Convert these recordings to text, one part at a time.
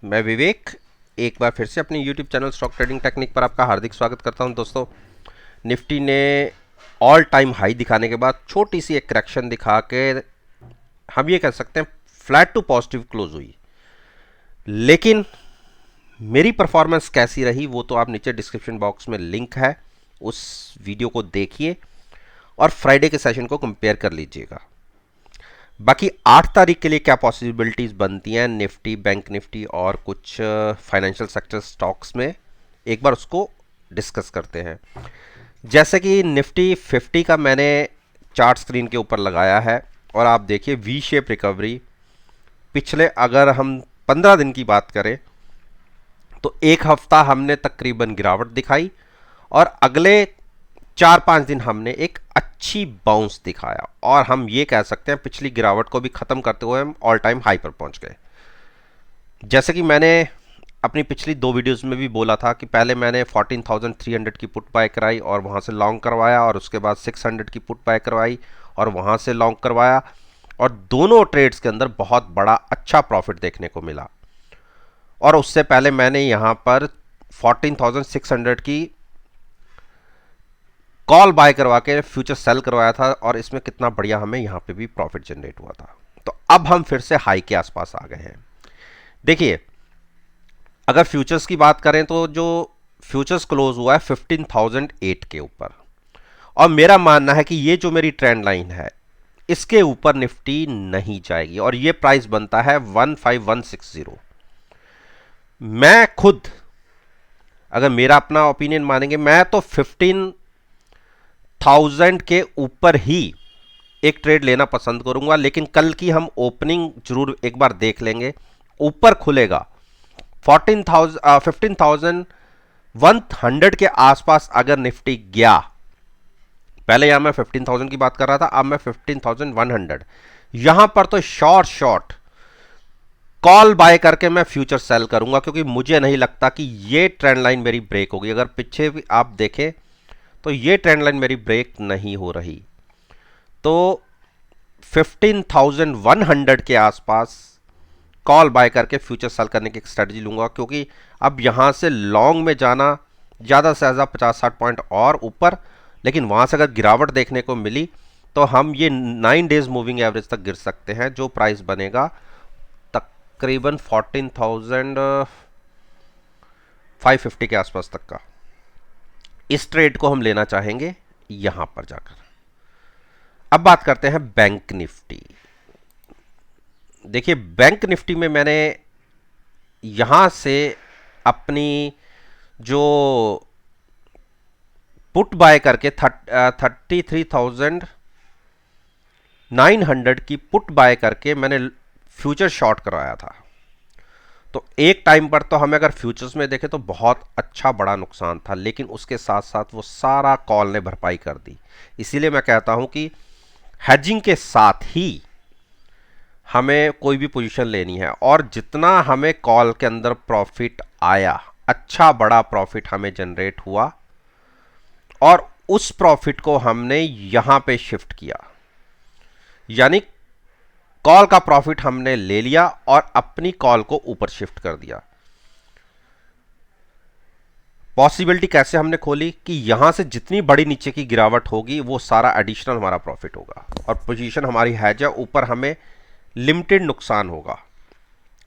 मैं विवेक एक बार फिर से अपनी YouTube channel stock trading technique पर आपका हार्दिक स्वागत करता हूं। दोस्तों, निफ्टी ने ऑल टाइम हाई दिखाने के बाद छोटी सी एक करेक्शन दिखा के हम ये कह सकते हैं फ्लैट टू पॉजिटिव क्लोज हुई। लेकिन मेरी परफॉर्मेंस कैसी रही वो तो आप नीचे डिस्क्रिप्शन बॉक्स में लिंक है, उस वीडियो को देखिए और फ्राइडे के सेशन को कंपेयर कर लीजिएगा। बाकी 8 तारीख के लिए क्या पॉसिबिलिटीज़ बनती हैं निफ्टी, बैंक निफ्टी और कुछ फाइनेंशियल सेक्टर स्टॉक्स में, एक बार उसको डिस्कस करते हैं। जैसे कि निफ्टी 50 का मैंने चार्ट स्क्रीन के ऊपर लगाया है और आप देखिए वी शेप रिकवरी। पिछले अगर हम 15 दिन की बात करें तो एक हफ्ता हमने तकरीबन गिरावट दिखाई और अगले 4-5 दिन हमने एक अच्छी बाउंस दिखाया और हम ये कह सकते हैं पिछली गिरावट को भी ख़त्म करते हुए हम ऑल टाइम हाई पर पहुंच गए। जैसे कि मैंने अपनी पिछली 2 वीडियोस में भी बोला था कि पहले मैंने 14,300 की पुट बाय कराई और वहाँ से लॉन्ग करवाया और उसके बाद 600 की पुट बाय करवाई और वहाँ से लॉन्ग करवाया और दोनों ट्रेड्स के अंदर बहुत बड़ा अच्छा प्रॉफिट देखने को मिला। और उससे पहले मैंने यहाँ पर 14,600 की कॉल बाय करवा के फ्यूचर सेल करवाया था और इसमें कितना बढ़िया हमें यहाँ पे भी प्रॉफिट जनरेट हुआ था। तो अब हम फिर से हाई के आसपास आ गए हैं। देखिए, अगर फ्यूचर्स की बात करें तो जो फ्यूचर्स क्लोज हुआ है 15,008 के ऊपर और मेरा मानना है कि ये जो मेरी ट्रेंड लाइन है इसके ऊपर निफ्टी नहीं जाएगी और ये प्राइस बनता है 15160। मैं खुद अगर मेरा अपना ओपिनियन मानेंगे मैं तो 15,000 के ऊपर ही एक ट्रेड लेना पसंद करूंगा, लेकिन कल की हम ओपनिंग जरूर एक बार देख लेंगे। ऊपर खुलेगा 15,100 के आसपास अगर निफ्टी गया, पहले यहां मैं 15,000 की बात कर रहा था, अब मैं 15,100, यहां पर तो शॉर्ट कॉल बाय करके मैं फ्यूचर सेल करूंगा क्योंकि मुझे नहीं लगता कि ये ट्रेंड लाइन मेरी ब्रेक होगी। अगर पीछे भी आप देखें तो ये ट्रेंड लाइन मेरी ब्रेक नहीं हो रही। तो 15,100 के आसपास कॉल बाय करके फ्यूचर सेल करने की एक स्ट्रेटजी लूंगा क्योंकि अब यहां से लॉन्ग में जाना ज़्यादा से ज़्यादा 50-60 पॉइंट और ऊपर, लेकिन वहां से अगर गिरावट देखने को मिली तो हम ये 9 डेज मूविंग एवरेज तक गिर सकते हैं, जो प्राइस बनेगा तकरीबन 14,550 के आसपास तक का। इस ट्रेड को हम लेना चाहेंगे यहां पर जाकर। अब बात करते हैं बैंक निफ्टी। देखिए, बैंक निफ्टी में मैंने यहां से अपनी जो पुट बाय करके 33,900 की पुट बाय करके मैंने फ्यूचर शॉर्ट करवाया था। तो एक टाइम पर तो हमें अगर फ्यूचर्स में देखें तो बहुत अच्छा बड़ा नुकसान था, लेकिन उसके साथ साथ वो सारा कॉल ने भरपाई कर दी। इसीलिए मैं कहता हूं कि हेजिंग के साथ ही हमें कोई भी पोजीशन लेनी है और जितना हमें कॉल के अंदर प्रॉफिट आया, अच्छा बड़ा प्रॉफिट हमें जनरेट हुआ और उस प्रॉफिट को हमने यहां पे शिफ्ट किया, यानी कॉल का प्रॉफिट हमने ले लिया और अपनी कॉल को ऊपर शिफ्ट कर दिया। पॉसिबिलिटी कैसे हमने खोली कि यहां से जितनी बड़ी नीचे की गिरावट होगी वो सारा एडिशनल हमारा प्रॉफिट होगा और पोजीशन हमारी हैज है, ऊपर हमें लिमिटेड नुकसान होगा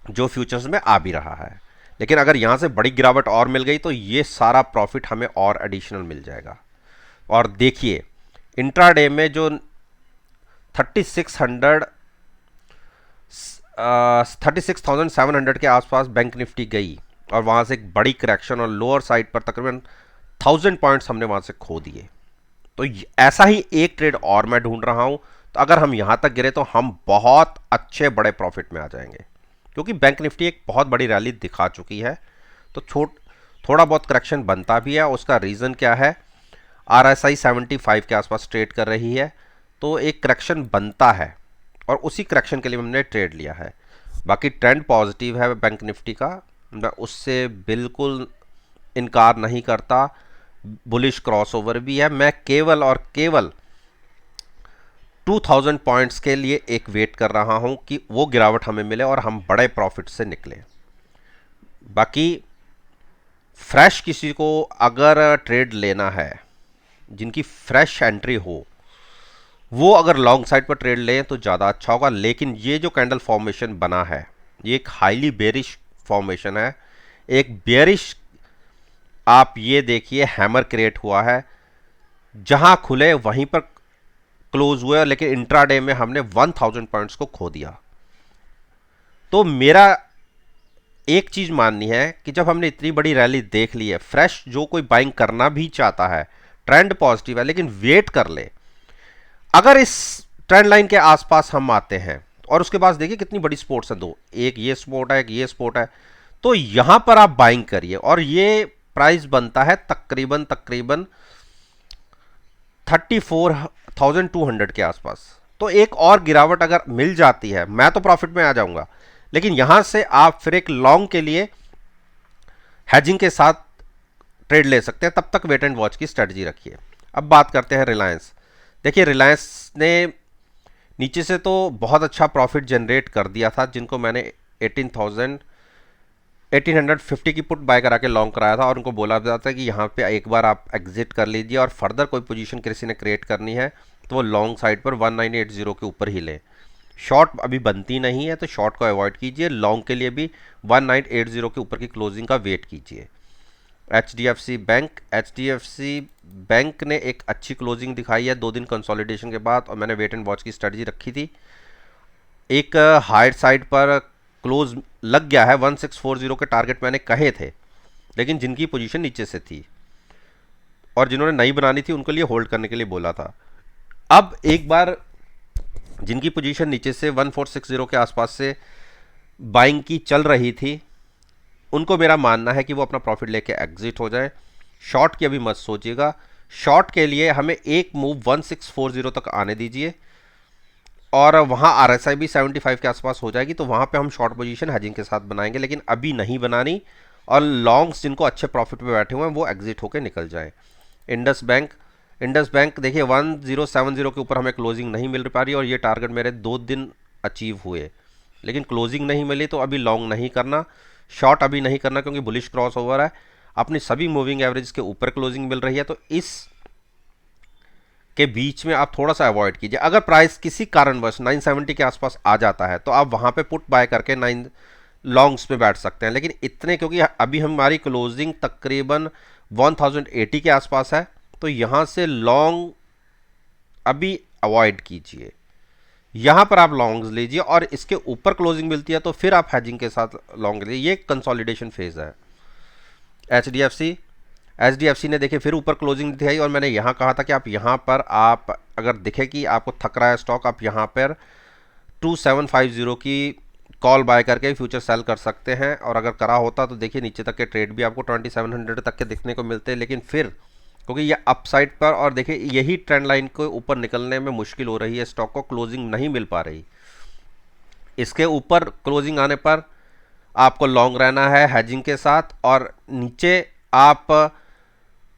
जो फ्यूचर्स में आ भी रहा है। लेकिन अगर यहां से बड़ी गिरावट और मिल गई तो ये सारा प्रॉफिट हमें और एडिशनल मिल जाएगा। और देखिए, इंट्राडे में जो 36,700 के आसपास बैंक निफ्टी गई और वहां से एक बड़ी करेक्शन और लोअर साइड पर तकरीबन 1000 पॉइंट्स हमने वहां से खो दिए। तो ऐसा ही एक ट्रेड और मैं ढूंढ रहा हूं। तो अगर हम यहां तक गिरे तो हम बहुत अच्छे बड़े प्रॉफिट में आ जाएंगे क्योंकि बैंक निफ्टी एक बहुत बड़ी रैली दिखा चुकी है। तो थोड़ा बहुत करेक्शन बनता भी है। उसका रीज़न क्या है, RSI 75 के आसपास ट्रेड कर रही है, तो एक करेक्शन बनता है और उसी करेक्शन के लिए हमने ट्रेड लिया है। बाकी ट्रेंड पॉजिटिव है बैंक निफ्टी का, मैं उससे बिल्कुल इनकार नहीं करता। बुलिश क्रॉसओवर भी है। मैं केवल और केवल 2000 पॉइंट्स के लिए एक वेट कर रहा हूं कि वो गिरावट हमें मिले और हम बड़े प्रॉफिट से निकले। बाकी फ्रेश किसी को अगर ट्रेड लेना है, जिनकी फ्रेश एंट्री हो, वो अगर लॉन्ग साइड पर ट्रेड लें तो ज़्यादा अच्छा होगा। लेकिन ये जो कैंडल फॉर्मेशन बना है, ये एक हाईली बेरिश फॉर्मेशन है। एक बेरिश, आप ये देखिए, हैमर क्रिएट हुआ है, जहां खुले वहीं पर क्लोज हुए, लेकिन इंट्राडे में हमने 1000 पॉइंट्स को खो दिया। तो मेरा एक चीज माननी है कि जब हमने इतनी बड़ी रैली देख ली है, फ्रेश जो कोई बाइंग करना भी चाहता है, ट्रेंड पॉजिटिव है, लेकिन वेट कर ले। अगर इस ट्रेंड लाइन के आसपास हम आते हैं, और उसके बाद देखिए कितनी बड़ी स्पोर्ट्स है, दो, एक ये स्पोर्ट है, एक ये स्पोर्ट है, तो यहां पर आप बाइंग करिए। और ये प्राइस बनता है तकरीबन तकरीबन 34,200 के आसपास। तो एक और गिरावट अगर मिल जाती है, मैं तो प्रॉफिट में आ जाऊंगा, लेकिन यहां से आप फिर एक लॉन्ग के लिए हैजिंग के साथ ट्रेड ले सकते हैं। तब तक वेट एंड वॉच की स्ट्रेटजी रखिए। अब बात करते हैं रिलायंस। देखिए, रिलायंस ने नीचे से तो बहुत अच्छा प्रॉफिट जनरेट कर दिया था, जिनको मैंने 1850 की पुट बाय करा के लॉन्ग कराया था, और उनको बोला जाता है कि यहाँ पे एक बार आप एग्जिट कर लीजिए, और फर्दर कोई पोजीशन किसी ने क्रिएट करनी है तो वो लॉन्ग साइड पर 1980 के ऊपर ही लें। शॉर्ट अभी बनती नहीं है तो शॉर्ट को अवॉइड कीजिए। लॉन्ग के लिए भी 1980 के ऊपर की क्लोजिंग का वेट कीजिए। H D F C bank ने एक अच्छी क्लोजिंग दिखाई है 2 दिन कंसोलिडेशन के बाद, और मैंने वेट एंड वॉच की स्ट्रेटजी रखी थी। एक हायर साइड पर क्लोज लग गया है, 1640 के टारगेट मैंने कहे थे, लेकिन जिनकी पोजीशन नीचे से थी और जिन्होंने नई बनानी थी उनके लिए होल्ड करने के लिए बोला था। अब एक बार जिनकी पोजीशन नीचे से 1460 के आसपास से बाइंग की चल रही थी, उनको मेरा मानना है कि वो अपना प्रॉफिट लेके एग्जिट हो जाए। शॉर्ट की अभी मत सोचिएगा। शॉर्ट के लिए हमें एक मूव 1640 तक आने दीजिए, और वहाँ आरएसआई भी 75 के आसपास हो जाएगी, तो वहाँ पे हम शॉर्ट पोजीशन हेजिंग के साथ बनाएंगे, लेकिन अभी नहीं बनानी। और लॉन्ग्स जिनको अच्छे प्रॉफिट पे बैठे हुए हैं वो एग्जिट होकर निकल जाए। इंडस बैंक देखिए 1070 के ऊपर हमें क्लोजिंग नहीं मिल पा रही, और ये टारगेट मेरे 2 दिन अचीव हुए, लेकिन क्लोजिंग नहीं मिली, तो अभी लॉन्ग नहीं करना, शॉर्ट अभी नहीं करना, क्योंकि बुलिश क्रॉस ओवर है। अपनी सभी मूविंग एवरेज के ऊपर क्लोजिंग मिल रही है, तो इस के बीच में आप थोड़ा सा अवॉइड कीजिए। अगर प्राइस किसी कारणवश 970 के आसपास आ जाता है तो आप वहां पे पुट बाय करके 9 लॉन्ग्स पे बैठ सकते हैं, लेकिन इतने, क्योंकि अभी हमारी क्लोजिंग तकरीबन 1080 के आसपास है, तो यहां से लॉन्ग अभी अवॉइड कीजिए। यहां पर आप लॉन्ग्स लीजिए, और इसके ऊपर क्लोजिंग मिलती है तो फिर आप हैजिंग के साथ लॉन्ग लीजिए। ये कंसोलिडेशन फेज है। एच डी एफ सी ने देखिए फिर ऊपर क्लोजिंग दिखाई, और मैंने यहाँ कहा था कि आप यहाँ पर, आप अगर दिखे कि आपको थक रहा है स्टॉक, आप यहाँ पर 2750 की कॉल बाय करके फ्यूचर सेल कर सकते हैं। और अगर करा होता तो देखिए नीचे तक के ट्रेड भी आपको 2700 तक के दिखने को मिलते हैं, लेकिन फिर क्योंकि ये अपसाइड पर, और देखिए यही ट्रेंड लाइन को ऊपर निकलने में मुश्किल हो रही है, स्टॉक को क्लोजिंग नहीं मिल पा रही। इसके ऊपर क्लोजिंग आने पर आपको लॉन्ग रहना है हैजिंग के साथ, और नीचे आप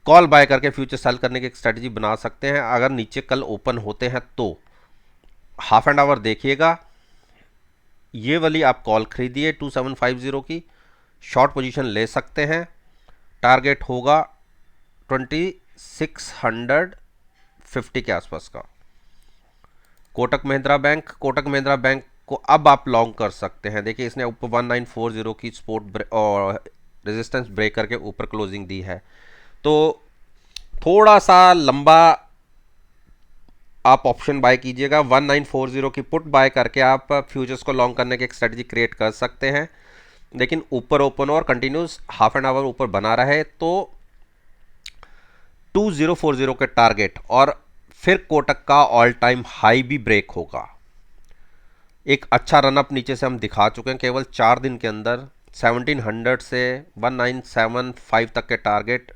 कॉल बाय करके फ्यूचर सेल करने की एक स्ट्रेटजी बना सकते हैं। अगर नीचे कल ओपन होते हैं तो हाफ एंड आवर देखिएगा, ये वाली आप कॉल खरीदिए 2750 की, शॉर्ट पोजीशन ले सकते हैं। टारगेट होगा 2650 के आसपास का। कोटक महिंद्रा बैंक को अब आप लॉन्ग कर सकते हैं। देखिए इसने ऊपर 1940 की सपोर्ट और रेजिस्टेंस ब्रेक करके ऊपर क्लोजिंग दी है, तो थोड़ा सा लंबा आप ऑप्शन बाय कीजिएगा। 1940 की पुट बाय करके आप फ्यूचर्स को लॉन्ग करने की एक स्ट्रेटजी क्रिएट कर सकते हैं, लेकिन ऊपर ओपन और कंटिन्यूस हाफ एंड आवर ऊपर बना रहे तो 2040 के टारगेट, और फिर कोटक का ऑल टाइम हाई भी ब्रेक होगा। एक अच्छा रनअप नीचे से हम दिखा चुके हैं केवल 4 दिन के अंदर। 1700 से 1975 तक के टारगेट,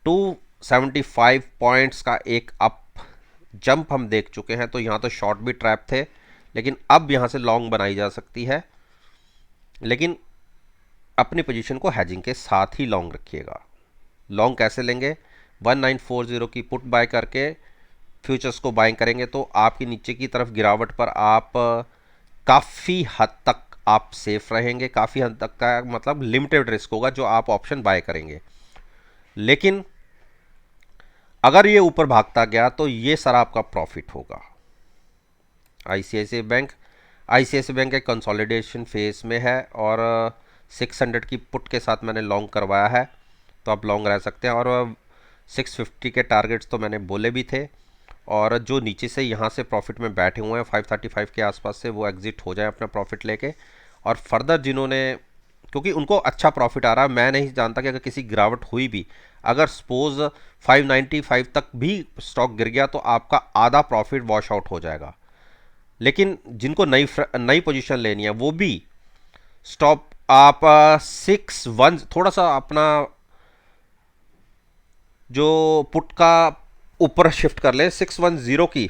275 पॉइंट्स का एक अप जंप हम देख चुके हैं। तो यहाँ तो शॉर्ट भी ट्रैप थे, लेकिन अब यहाँ से लॉन्ग बनाई जा सकती है, लेकिन अपनी पोजीशन को हैजिंग के साथ ही लॉन्ग रखिएगा। लॉन्ग कैसे लेंगे? 1940 की पुट बाय करके फ्यूचर्स को बाइंग करेंगे, तो आपकी नीचे की तरफ गिरावट पर आप काफ़ी हद तक आप सेफ रहेंगे, काफ़ी हद तक का मतलब लिमिटेड रिस्क होगा जो आप ऑप्शन बाय करेंगे। लेकिन अगर ये ऊपर भागता गया तो ये सारा आपका प्रॉफिट होगा। आईसीआईसीआई बैंक एक कंसोलिडेशन फेज में है और 600 की पुट के साथ मैंने लॉन्ग करवाया है, तो आप लॉन्ग रह सकते हैं। और 650 के टारगेट्स तो मैंने बोले भी थे, और जो नीचे से यहाँ से प्रॉफिट में बैठे हुए हैं 535 के आसपास से, वो एग्जिट हो जाए अपना प्रॉफिट लेके। और फर्दर जिन्होंने, क्योंकि उनको अच्छा प्रॉफिट आ रहा है, मैं नहीं जानता कि अगर किसी गिरावट हुई भी, अगर सपोज 595 तक भी स्टॉक गिर गया तो आपका आधा प्रॉफिट वॉश आउट हो जाएगा। लेकिन जिनको नई पोजीशन लेनी है वो भी स्टॉप आप 6-1 थोड़ा सा अपना जो पुट का ऊपर शिफ्ट कर ले, 610 की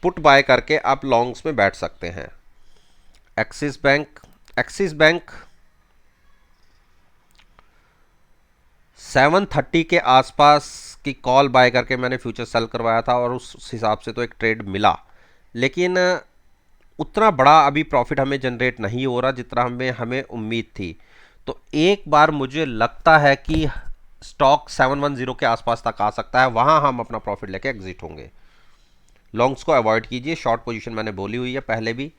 पुट बाय करके आप लॉन्ग्स में बैठ सकते हैं। एक्सिस बैंक 730 के आसपास की कॉल बाय करके मैंने फ्यूचर सेल करवाया था और उस हिसाब से तो एक ट्रेड मिला, लेकिन उतना बड़ा अभी प्रॉफिट हमें जनरेट नहीं हो रहा जितना हमें उम्मीद थी। तो एक बार मुझे लगता है कि स्टॉक 710 के आसपास तक आ सकता है, वहां हम अपना प्रॉफिट लेके एग्जिट होंगे। लॉन्ग्स को अवॉइड कीजिए, शॉर्ट पोजीशन मैंने बोली हुई है पहले भी।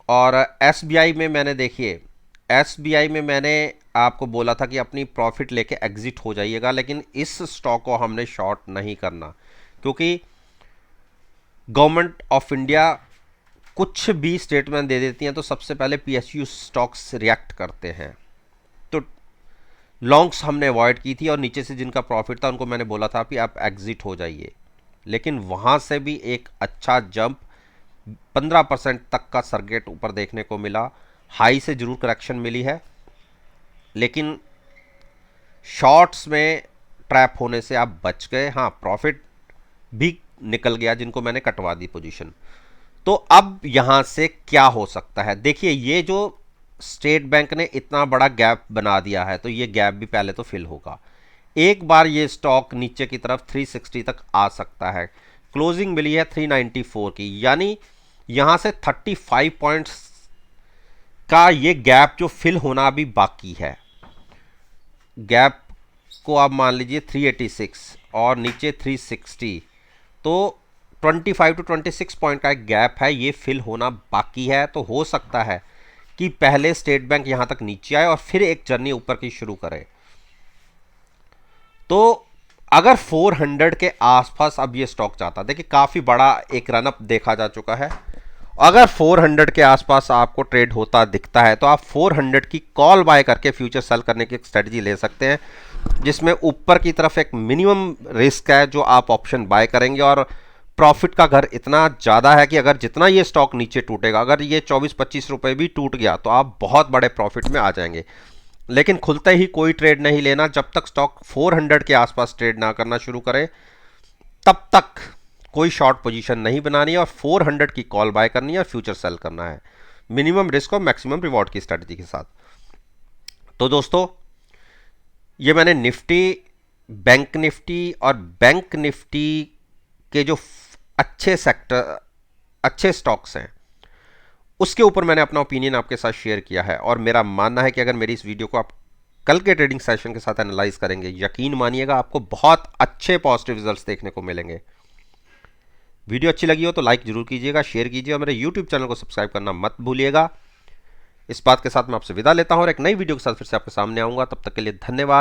और एसबीआई में मैंने, देखिए एसबीआई में मैंने आपको बोला था कि अपनी प्रॉफिट लेके एग्जिट हो जाइएगा, लेकिन इस स्टॉक को हमने शॉर्ट नहीं करना, क्योंकि गवर्नमेंट ऑफ इंडिया कुछ भी स्टेटमेंट दे देती हैं तो सबसे पहले पीएसयू स्टॉक्स रिएक्ट करते हैं। तो लॉन्ग्स हमने अवॉइड की थी और नीचे से जिनका प्रॉफिट था उनको मैंने बोला था कि आप एग्जिट हो जाइए, लेकिन वहाँ से भी एक अच्छा जंप 15% तक का सर्किट ऊपर देखने को मिला। हाई से जरूर करेक्शन मिली है, लेकिन शॉर्ट्स में ट्रैप होने से आप बच गए। हाँ, प्रॉफिट भी निकल गया जिनको मैंने कटवा दी पोजीशन। तो अब यहाँ से क्या हो सकता है, देखिए ये जो स्टेट बैंक ने इतना बड़ा गैप बना दिया है, तो ये गैप भी पहले तो फिल होगा। एक बार ये स्टॉक नीचे की तरफ 360 तक आ सकता है। क्लोजिंग मिली है 394 की, यानी यहाँ से 35 पॉइंट्स का ये गैप जो फिल होना अभी बाकी है। गैप को आप मान लीजिए 386 और नीचे 360, तो 25 to 26 पॉइंट का एक गैप है, ये फिल होना बाकी है। तो हो सकता है कि पहले स्टेट बैंक यहां तक नीचे आए और फिर एक जर्नी ऊपर की शुरू करे। तो अगर 400 के आसपास अब ये स्टॉक जाता, देखिए काफी बड़ा एक रनअप देखा जा चुका है, अगर 400 के आसपास आपको ट्रेड होता दिखता है तो आप 400 की कॉल बाय करके फ्यूचर सेल करने की एक स्ट्रेटजी ले सकते हैं, जिसमें ऊपर की तरफ एक मिनिमम रिस्क है जो आप ऑप्शन बाय करेंगे, और प्रॉफिट का घर इतना ज़्यादा है कि अगर जितना ये स्टॉक नीचे टूटेगा, अगर ये 24-25 रुपए भी टूट गया तो आप बहुत बड़े प्रॉफिट में आ जाएंगे। लेकिन खुलते ही कोई ट्रेड नहीं लेना, जब तक स्टॉक 400 के आसपास ट्रेड ना करना शुरू करे तब तक कोई शॉर्ट पोजीशन नहीं बनानी है और 400 की कॉल बाय करनी है और फ्यूचर सेल करना है, मिनिमम रिस्क और मैक्सिमम रिवॉर्ड की स्ट्रेटजी के साथ। तो दोस्तों, ये मैंने बैंक निफ्टी और बैंक निफ्टी के जो अच्छे सेक्टर, अच्छे स्टॉक्स हैं, उसके ऊपर मैंने अपना ओपिनियन आपके साथ शेयर किया है। और मेरा मानना है कि अगर मेरी इस वीडियो को आप कल के ट्रेडिंग सेशन के साथ एनालाइज करेंगे, यकीन मानिएगा आपको बहुत अच्छे पॉजिटिव रिजल्ट्स देखने को मिलेंगे। वीडियो अच्छी लगी हो तो लाइक जरूर कीजिएगा, शेयर कीजिए और मेरे यूट्यूब चैनल को सब्सक्राइब करना मत भूलिएगा। इस बात के साथ मैं आपसे विदा लेता हूं और एक नई वीडियो के साथ फिर से आपके सामने आऊंगा। तब तक के लिए धन्यवाद।